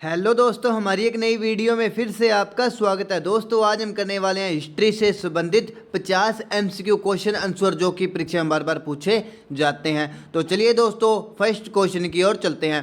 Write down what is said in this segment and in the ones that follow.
Hello दोस्तों, हमारी एक नई वीडियो में फिर से आपका स्वागत है। दोस्तों आज हम करने वाले हैं हिस्ट्री से संबंधित 50 एमसीक्यू क्वेश्चन आंसर जो कि परीक्षा में बार बार पूछे जाते हैं। तो चलिए दोस्तों फर्स्ट क्वेश्चन की ओर चलते हैं।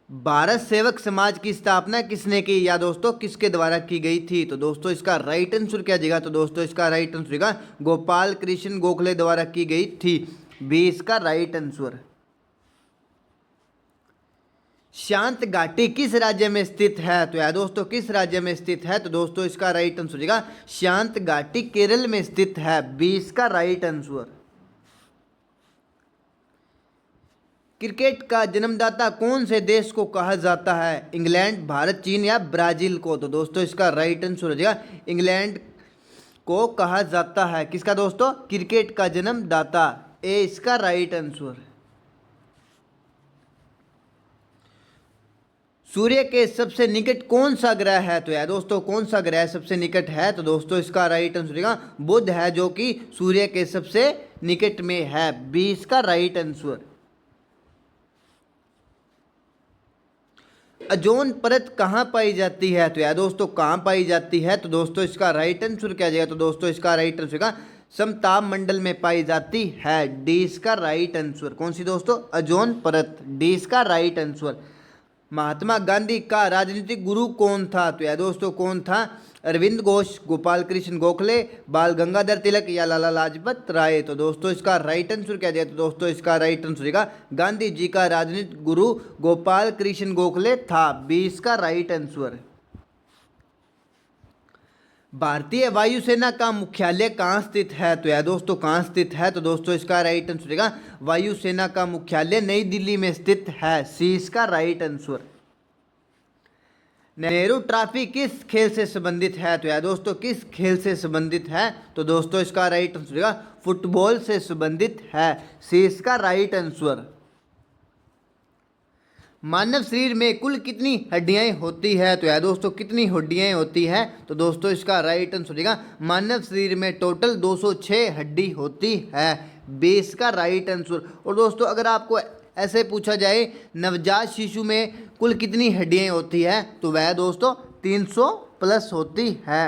भारत सेवक समाज की स्थापना किसने की या दोस्तों किसके द्वारा की गई थी? तो दोस्तों इसका राइट आंसर क्या जाएगा? तो दोस्तों इसका राइट आंसर जाएगा गोपाल कृष्ण गोखले द्वारा की गई थी। बी इसका राइट आंसर। शांत घाटी किस राज्य में स्थित है? तो यार दोस्तों किस राज्य में स्थित है? तो दोस्तों इसका राइट आंसर होगा शांत घाटी केरल में स्थित है। बी इसका राइट आंसर। क्रिकेट का जन्मदाता कौन से देश को कहा जाता है? इंग्लैंड, भारत, चीन या ब्राजील को? तो दोस्तों इसका राइट आंसर हो जाएगा इंग्लैंड को कहा जाता है। किसका दोस्तों? क्रिकेट का जन्मदाता। ए इसका राइट आंसर। सूर्य के सबसे निकट कौन सा ग्रह है? तो यार दोस्तों कौन सा ग्रह सबसे निकट है? तो दोस्तों इसका राइट आंसर होगा बुध है, जो कि सूर्य के सबसे निकट में है। बी इसका राइट आंसर। ओजोन परत कहाँ पाई जाती है? तो यार दोस्तों कहाँ पाई जाती है? तो दोस्तों इसका राइट आंसर क्या जाएगा? तो दोस्तों इसका राइट आंसर होगा समताप मंडल में पाई जाती है। डी इसका राइट आंसर। कौन सी दोस्तों? ओजोन परत। डी इसका राइट आंसर। महात्मा गांधी का राजनीतिक गुरु कौन था? तो यार दोस्तों कौन था? अरविंद घोष, गोपाल कृष्ण गोखले, बाल गंगाधर तिलक या लाला लाजपत राय? तो दोस्तों इसका राइट आंसर क्या दिया? तो दोस्तों इसका राइट आंसर होगा गांधी जी का राजनीतिक गुरु गोपाल कृष्ण गोखले था। बी इसका राइट आंसर। भारतीय वायुसेना का मुख्यालय कहाँ स्थित है? तो यार दोस्तों कहाँ स्थित है? तो दोस्तों इसका राइट आंसर होगा वायुसेना का मुख्यालय नई दिल्ली में स्थित है। सी इसका राइट आंसर। नेहरू ट्रॉफी किस खेल से संबंधित है? तो यार दोस्तों किस खेल से संबंधित है? तो दोस्तों इसका राइट आंसर होगा फुटबॉल से संबंधित है। सी इसका राइट आंसर। मानव शरीर में कुल कितनी हड्डियां होती है? तो यार दोस्तों कितनी हड्डियां होती है? तो दोस्तों इसका राइट आंसर होगा मानव शरीर में टोटल 206 हड्डी होती है। बी इसका राइट आंसर। और दोस्तों अगर आपको ऐसे पूछा जाए नवजात शिशु में कुल कितनी हड्डियां होती है? तो वह दोस्तों 300 प्लस होती है।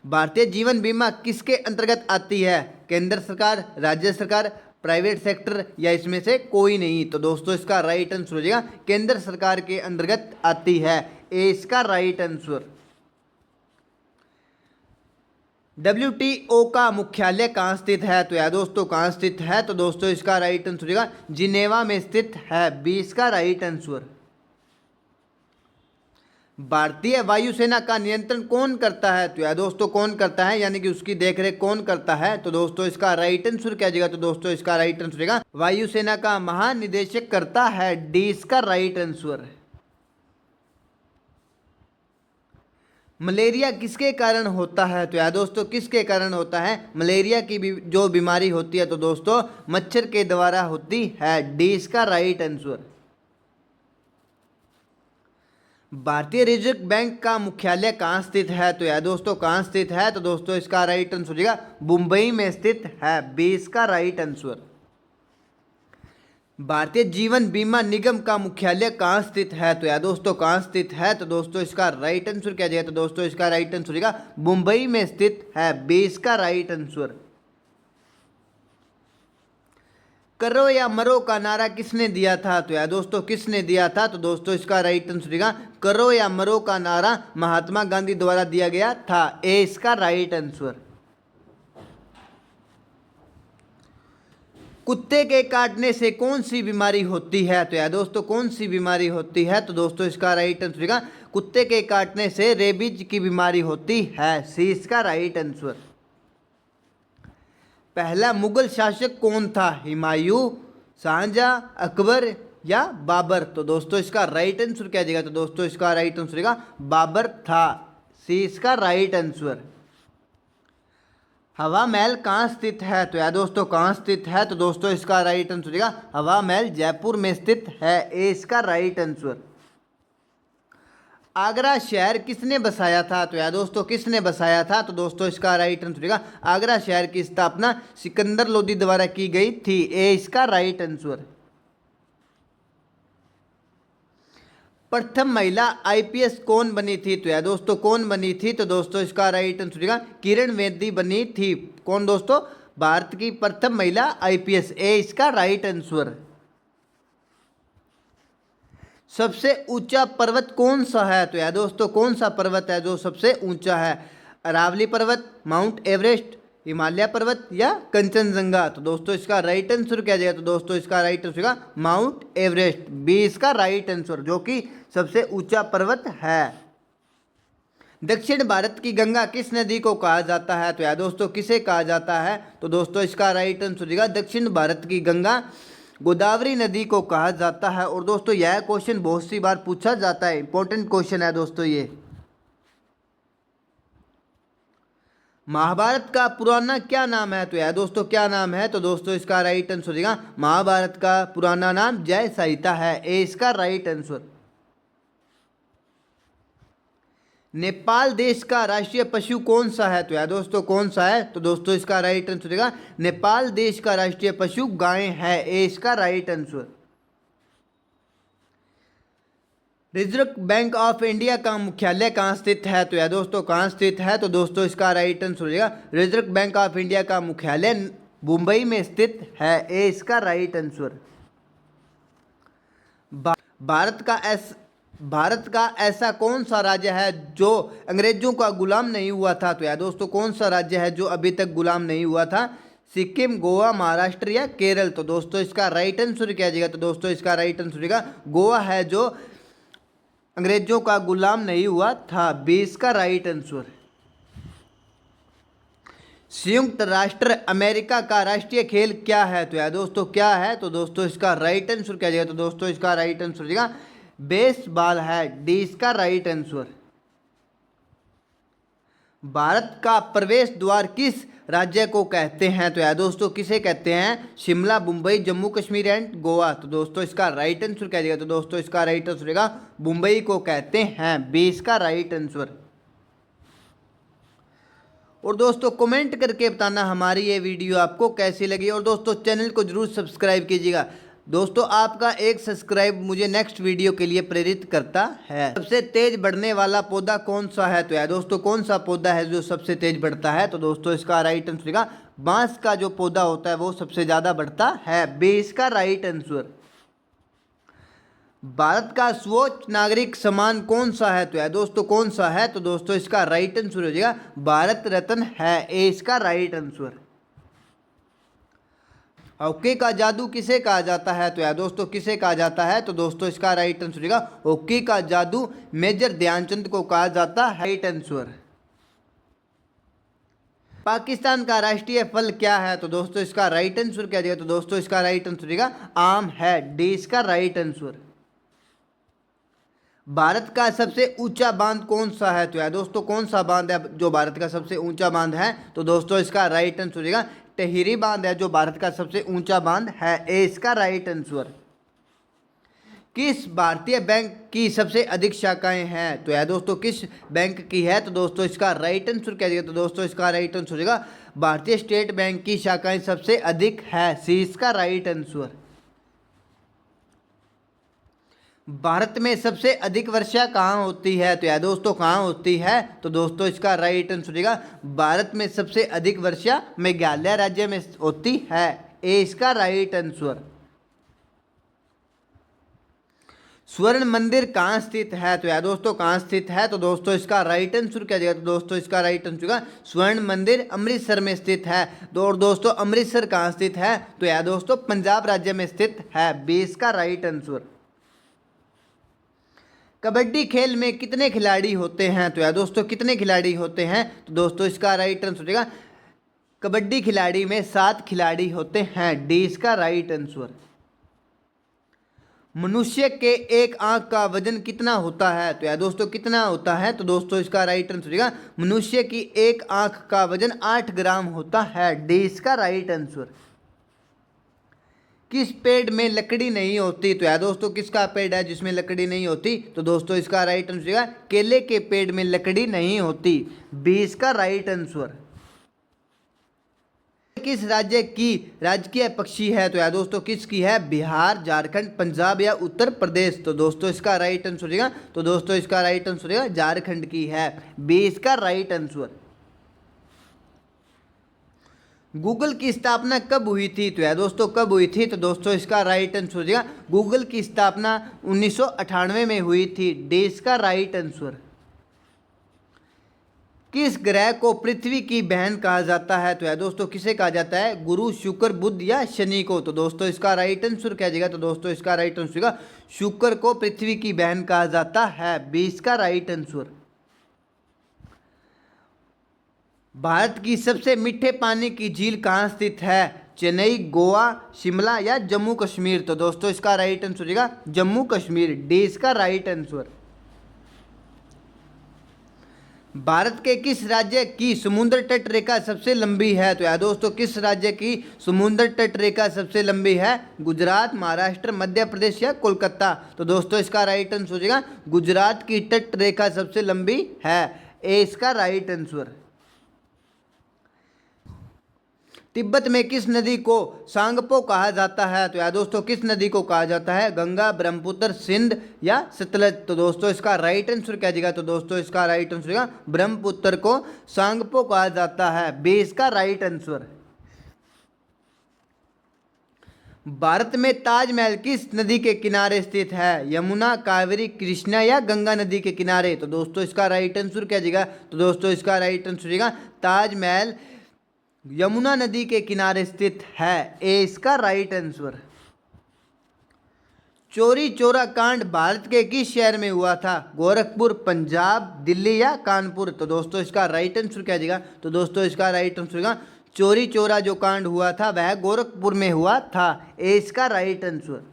भारतीय जीवन बीमा किसके अंतर्गत आती है? केंद्र सरकार, राज्य सरकार, प्राइवेट सेक्टर या इसमें से कोई नहीं? तो दोस्तों इसका राइट आंसर हो जाएगा केंद्र सरकार के अंतर्गत आती है। ए इसका राइट आंसर। WTO का मुख्यालय कहाँ स्थित है? तो यार दोस्तों कहाँ स्थित है? तो दोस्तों इसका राइट आंसर हो जाएगा जिनेवा में स्थित है। बी इसका राइट आंसर। भारतीय वायुसेना का नियंत्रण कौन करता है? तो यार दोस्तों कौन करता है, यानी कि उसकी देखरेख कौन करता है? तो दोस्तों इसका राइट आंसर क्या जाएगा? तो दोस्तों इसका राइट आंसर होगा वायुसेना का महानिदेशक करता है। डी इसका राइट आंसर। मलेरिया किसके कारण होता है? तो यार दोस्तों किसके कारण होता है? मलेरिया की जो बीमारी होती है तो दोस्तों मच्छर के द्वारा होती है। डी इसका राइट आंसर। भारतीय रिजर्व बैंक का मुख्यालय कहाँ स्थित है? तो यार दोस्तों कहाँ स्थित है? तो दोस्तों इसका राइट आंसर हो जाएगा मुंबई में स्थित है। बी इसका राइट आंसर। भारतीय जीवन बीमा निगम का मुख्यालय कहाँ स्थित है? तो यार दोस्तों कहाँ स्थित है? तो दोस्तों इसका राइट आंसर क्या जाएगा? तो दोस्तों इसका राइट आंसर हो जाएगा मुंबई में स्थित है। बी इसका राइट आंसर। करो या मरो का नारा किसने दिया था? तो यार दोस्तों किसने दिया था? तो दोस्तों इसका राइट आंसर होगा करो या मरो का नारा महात्मा गांधी द्वारा दिया गया था। ए इसका राइट आंसर। कुत्ते के काटने से कौन सी बीमारी होती है? तो यार दोस्तों कौन सी बीमारी होती है? तो दोस्तों इसका राइट आंसर होगा कुत्ते के काटने से रेबीज की बीमारी होती है। सी इसका राइट आंसर। पहला मुगल शासक कौन था? हुमायूं, शाहजहां, अकबर या बाबर? तो दोस्तों इसका राइट आंसर क्या जाएगा? तो दोस्तों इसका राइट आंसर होगा बाबर था। सी इसका राइट आंसर। हवा महल कहाँ स्थित है? तो यार दोस्तों कहाँ स्थित है? तो दोस्तों इसका राइट आंसर होगा हवा महल जयपुर में स्थित है। ए इसका राइट आंसर। आगरा शहर किसने बसाया था? तो यार दोस्तों किसने बसाया था? तो दोस्तों इसका राइट आंसर होगा आगरा शहर की स्थापना सिकंदर लोदी द्वारा की गई थी। ए इसका राइट आंसर। प्रथम महिला आईपीएस कौन बनी थी? तो यार दोस्तों कौन बनी थी? तो दोस्तों इसका राइट आंसर होगा किरण बेदी बनी थी। कौन दोस्तों? भारत की प्रथम महिला आईपीएस, ए इसका राइट आंसर। सबसे ऊंचा पर्वत कौन सा है? तो यार दोस्तों कौन सा पर्वत है जो सबसे ऊंचा है? अरावली पर्वत, माउंट एवरेस्ट, हिमालय पर्वत या कंचनजंगा? तो दोस्तों इसका राइट आंसर क्या जाएगा? तो दोस्तों इसका राइट आंसर होगा माउंट एवरेस्ट, बी इसका राइट आंसर, जो कि सबसे ऊंचा पर्वत है। दक्षिण भारत की गंगा किस नदी को कहा जाता है? तो यार दोस्तों किसे कहा जाता है? तो दोस्तों इसका राइट आंसर होगा दक्षिण भारत की गंगा गोदावरी नदी को कहा जाता है। और दोस्तों यह क्वेश्चन बहुत सी बार पूछा जाता है, इंपॉर्टेंट क्वेश्चन है दोस्तों ये। महाभारत का पुराना क्या नाम है? तो यार दोस्तों क्या नाम है? तो दोस्तों इसका राइट आंसर हो जाएगा महाभारत का पुराना नाम जय संहिता है, ए इसका राइट आंसर। नेपाल देश का राष्ट्रीय पशु कौन सा है? तो यार दोस्तों कौन सा है? तो दोस्तों इसका राइट आंसर होगा नेपाल देश का राष्ट्रीय पशु गाय है, ए इसका right answer. Reserve bank of India का मुख्यालय कहाँ स्थित है? तो यार दोस्तों कहाँ स्थित है? तो दोस्तों इसका राइट आंसर होगा रिजर्व बैंक ऑफ इंडिया का मुख्यालय मुंबई में स्थित है, ए इसका राइट आंसर। भारत का ऐसा कौन सा राज्य है जो अंग्रेजों का गुलाम नहीं हुआ था? तो यार दोस्तों कौन सा राज्य है जो अभी तक गुलाम नहीं हुआ था? सिक्किम, गोवा, महाराष्ट्र या केरल? तो दोस्तों इसका राइट आंसर क्या जाएगा? तो दोस्तों इसका राइट आंसर होगा गोवा है जो अंग्रेजों का गुलाम नहीं हुआ था, बी इसका राइट आंसर। संयुक्त राष्ट्र अमेरिका का राष्ट्रीय खेल क्या है? तो यार दोस्तों क्या है? तो दोस्तों इसका राइट आंसर क्या जाएगा? तो दोस्तों इसका राइट आंसर हो जाएगा बेसबॉल है, डी इसका राइट आंसर। भारत का प्रवेश द्वार किस राज्य को कहते हैं? तो यार दोस्तों किसे कहते हैं? शिमला, मुंबई, जम्मू कश्मीर एंड गोवा? तो दोस्तों इसका राइट आंसर क्या जाएगा? तो दोस्तों इसका राइट आंसर होगा मुंबई को कहते हैं, बी इसका राइट आंसर। और दोस्तों कमेंट करके बताना हमारी ये वीडियो आपको कैसी लगी, और दोस्तों चैनल को जरूर सब्सक्राइब कीजिएगा। दोस्तों आपका एक सब्सक्राइब मुझे नेक्स्ट वीडियो के लिए प्रेरित करता है। सबसे तेज बढ़ने वाला पौधा कौन सा है? तो यार दोस्तों कौन सा पौधा है जो सबसे तेज बढ़ता है? तो दोस्तों इसका राइट आंसर होगा बांस का जो पौधा होता है वो सबसे ज्यादा बढ़ता है, बी इसका राइट आंसर। भारत का सर्वोच्च नागरिक सम्मान कौन सा है? तो यार दोस्तों कौन सा है? तो दोस्तों इसका राइट आंसर हो जाएगा भारत रत्न है, ए इसका राइट आंसर। हॉकी का जादू किसे कहा जाता है? तो यार दोस्तों किसे कहा जाता है? तो दोस्तों इसका राइट आंसर होगा हॉकी का जादू मेजर ध्यानचंद को कहा जाता है, राइट आंसर। पाकिस्तान का राष्ट्रीय फल क्या है? तो दोस्तों इसका राइट आंसर क्या दिया? तो दोस्तों इसका राइट आंसर होगा आम है, डी इसका राइट आंसर। भारत का सबसे ऊंचा बांध कौन सा है? तो यार दोस्तों कौन सा बांध है जो भारत का सबसे ऊंचा बांध है? तो दोस्तों इसका राइट आंसर होगा टिहरी बांध है जो भारत का सबसे ऊंचा बांध है, ए इसका राइट आंसर। किस भारतीय बैंक की सबसे अधिक शाखाएं हैं? तो यार दोस्तों किस बैंक की है? तो दोस्तों इसका राइट आंसर क्या देगा? तो दोस्तों इसका राइट आंसर होगा भारतीय स्टेट बैंक की शाखाएं सबसे अधिक है, सी इसका राइट आंसर। भारत में सबसे अधिक वर्षा कहाँ होती है? तो यार दोस्तों कहाँ होती है? तो दोस्तों इसका राइट आंसर होगा भारत में सबसे अधिक वर्षा मेघालय राज्य में होती है, ए इसका राइट आंसर। स्वर्ण मंदिर कहाँ स्थित है? तो यार दोस्तों कहाँ स्थित है? तो दोस्तों इसका राइट आंसर क्या जाएगा? तो दोस्तों इसका राइट आंसर होगा स्वर्ण मंदिर अमृतसर में स्थित है। और दोस्तों अमृतसर कहाँ स्थित है? तो यार दोस्तों पंजाब राज्य में स्थित है, बी इसका राइट आंसर। कबड्डी खेल में कितने खिलाड़ी होते हैं? तो यार दोस्तों कितने खिलाड़ी होते हैं? तो दोस्तों इसका राइट आंसर होगा कबड्डी खिलाड़ी में 7 खिलाड़ी होते हैं, डी इसका राइट आंसर। मनुष्य के एक आंख का वजन कितना होता है? तो यार दोस्तों कितना होता है? तो दोस्तों इसका राइट आंसर होगा मनुष्य की एक आंख का वजन 8 ग्राम होता है, डी इसका राइट आंसर। किस पेड़ में लकड़ी नहीं होती? तो यार दोस्तों किसका पेड़ है जिसमें लकड़ी नहीं होती? तो दोस्तों इसका राइट आंसर होगा केले के पेड़ में लकड़ी नहीं होती, बी इसका राइट आंसर। किस राज्य की राजकीय पक्षी है? तो यार दोस्तों किसकी है? बिहार, झारखंड, पंजाब या उत्तर प्रदेश? तो दोस्तों इसका राइट आंसर होगा, तो दोस्तों इसका राइट आंसर होगा झारखंड की है, बी इसका राइट आंसर। गूगल की स्थापना कब हुई थी? तो यार दोस्तों कब हुई थी? तो दोस्तों इसका राइट आंसर हो जाएगा, गूगल की स्थापना 1998 में हुई थी, डी इसका राइट आंसर। किस ग्रह को पृथ्वी की बहन कहा जाता है? तो यार दोस्तों किसे कहा जाता है? गुरु, शुक्र, बुध या शनि को? तो दोस्तों इसका राइट आंसर क्या जाएगा? तो दोस्तों इसका राइट आंसर होगा शुक्र को पृथ्वी की बहन कहा जाता है, बी इसका राइट आंसर। भारत की सबसे मीठे पानी की झील कहाँ स्थित है? चेन्नई, गोवा, शिमला या जम्मू कश्मीर? तो दोस्तों इसका राइट आंसर हो जाएगा जम्मू कश्मीर, डी इसका राइट आंसर। भारत के किस राज्य की समुद्र तट रेखा सबसे लंबी है? तो यार दोस्तों किस राज्य की समुद्र तट रेखा सबसे लंबी है? गुजरात, महाराष्ट्र, मध्य प्रदेश या कोलकाता? तो दोस्तों इसका राइट आंसर हो जाएगा गुजरात की तट रेखा सबसे लंबी है, ए इसका राइट आंसर। तिब्बत में किस नदी को सांगपो कहा जाता है? तो यार दोस्तों किस नदी को कहा जाता है? गंगा, ब्रह्मपुत्र, सिंध या सतलज? तो दोस्तों इसका राइट आंसर क्या जाएगा? तो दोस्तों इसका राइट आंसर होगा ब्रह्मपुत्र को सांगपो कहा जाता है, बी इसका राइट आंसर। भारत में ताजमहल किस नदी के किनारे स्थित है? यमुना, कावेरी, कृष्णा या गंगा नदी के किनारे? तो दोस्तों इसका राइट आंसर क्या जाएगा? तो दोस्तों इसका राइट आंसर होगा ताजमहल यमुना नदी के किनारे स्थित है, ए इसका राइट आंसर। चोरी चोरा कांड भारत के किस शहर में हुआ था? गोरखपुर, पंजाब, दिल्ली या कानपुर? तो दोस्तों इसका राइट आंसर क्या जाएगा? तो दोस्तों इसका राइट आंसर होगा चोरी चोरा जो कांड हुआ था वह गोरखपुर में हुआ था, ए इसका राइट आंसर।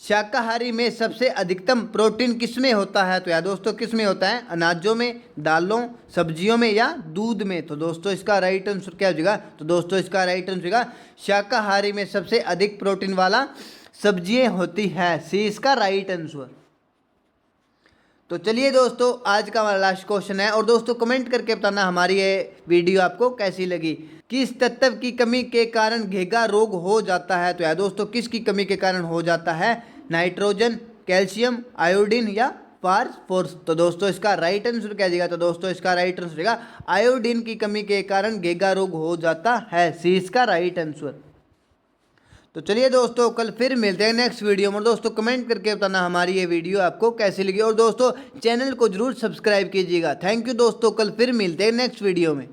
शाकाहारी में सबसे अधिकतम प्रोटीन किसमें होता है? तो यार दोस्तों किसमें होता है? अनाजों में, दालों, सब्जियों में या दूध में? तो दोस्तों इसका राइट आंसर क्या हो जाएगा? तो दोस्तों इसका राइट आंसर होगा शाकाहारी में सबसे अधिक प्रोटीन वाला सब्जियां होती है, सी इसका राइट आंसर। तो चलिए दोस्तों आज का हमारा लास्ट क्वेश्चन है, और दोस्तों कमेंट करके बताना हमारी ये वीडियो आपको कैसी लगी। किस तत्व की कमी के कारण घेगा रोग हो जाता है? तो यार दोस्तों किसकी कमी के कारण हो जाता है? नाइट्रोजन, कैल्शियम, आयोडीन या फास्फोरस? तो दोस्तों इसका राइट आंसर क्या जाएगा? तो दोस्तों इसका राइट आंसर होगा आयोडीन की कमी के कारण घेगा रोग हो जाता है, सी इसका राइट आंसर। तो चलिए दोस्तों कल फिर मिलते हैं नेक्स्ट वीडियो में। दोस्तों कमेंट करके बताना हमारी ये वीडियो आपको कैसी लगी, और दोस्तों चैनल को जरूर सब्सक्राइब कीजिएगा। थैंक यू दोस्तों, कल फिर मिलते हैं नेक्स्ट वीडियो में।